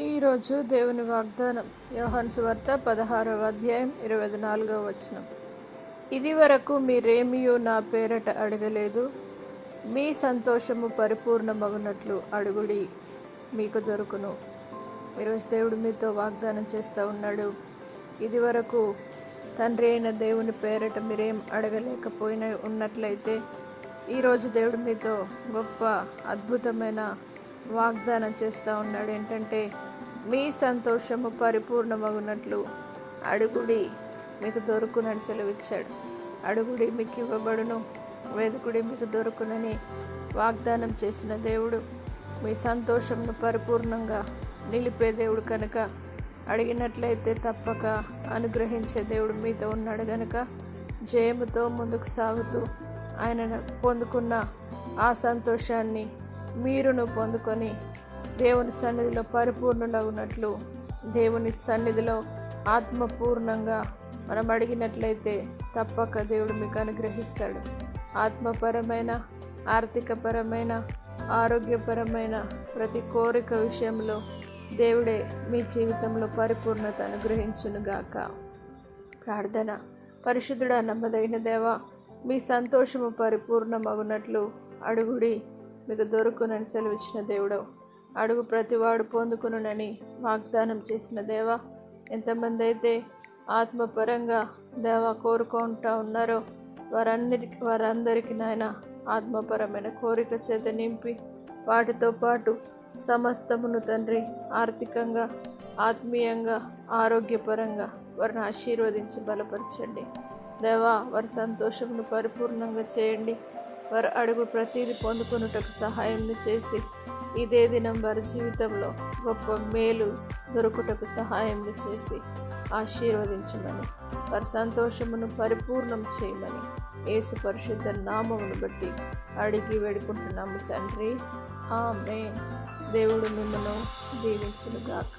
ఈరోజు దేవుని వాగ్దానం యోహాను సువార్త 16వ అధ్యాయం 24వ వచనం. ఇదివరకు మీరేమియూ నా పేరట అడగలేదు, మీ సంతోషము పరిపూర్ణమగునట్లు అడుగుడి, మీకు దొరుకును. ఈరోజు దేవుడు మీతో వాగ్దానం చేస్తూ ఉన్నాడు. ఇదివరకు తండ్రి అయిన దేవుని పేరట మీరేం అడగలేకపోయిన ఉన్నట్లయితే ఈరోజు దేవుడు మీతో గొప్ప అద్భుతమైన వాగ్దానం చేస్తూ ఉన్నాడు. ఏంటంటే, మీ సంతోషము పరిపూర్ణమగునట్లు అడుగుడి, మీకు దొరుకునని సెలవిచ్చాడు. అడుగుడి మీకు ఇవ్వబడును, వెదుకుడి మీకు దొరుకునని వాగ్దానం చేసిన దేవుడు మీ సంతోషంను పరిపూర్ణంగా నిలిపే దేవుడు కనుక, అడిగినట్లయితే తప్పక అనుగ్రహించే దేవుడు మీతో ఉన్నాడు కనుక జయముతో ముందుకు సాగుతూ ఆయన పొందుకున్న ఆ సంతోషాన్ని మీరును పొందుకొని దేవుని సన్నిధిలో పరిపూర్ణులగునట్లు, దేవుని సన్నిధిలో ఆత్మపూర్ణంగా మనం అడిగినట్లయితే తప్పక దేవుడు మీకు అనుగ్రహిస్తాడు. ఆత్మపరమైన, ఆర్థికపరమైన, ఆరోగ్యపరమైన ప్రతి కోరిక విషయంలో దేవుడే మీ జీవితంలో పరిపూర్ణత అనుగ్రహించునుగాక. ప్రార్థన. పరిశుద్ధుడా, నమ్మదగిన దేవా, మీ సంతోషము పరిపూర్ణమగునట్లు అడుగుడి, మీకు దొరుకునని సెలవిచ్చిన దేవుడవు. అడుగు ప్రతివాడు పొందుకునునని వాగ్దానం చేసిన దేవా, ఎంతమంది అయితే ఆత్మపరంగా దేవా కోరుకుంటూ ఉన్నారో వారందరికీ నాయన ఆత్మపరమైన కోరిక చేత నింపి, వాటితో పాటు సమస్తమును తండ్రి ఆర్థికంగా, ఆత్మీయంగా, ఆరోగ్యపరంగా వారిని ఆశీర్వదించి బలపరచండి దేవా. వారి సంతోషమును పరిపూర్ణంగా చేయండి. వారు అడుగు ప్రతిదీ పొందుకొనుటకు సహాయం చేసి, ఇదే దినం వారి జీవితంలో గొప్ప మేలు దొరుకుటకు సహాయం చేసి ఆశీర్వదించమని, వారి సంతోషమును పరిపూర్ణం చేయమని యేసు పరిశుద్ధ నామమును బట్టి అడిగి వేడుకుంటున్నాము తండ్రి. ఆమేన్. దేవుడు మిమ్మల్ని దీవించునుగాక.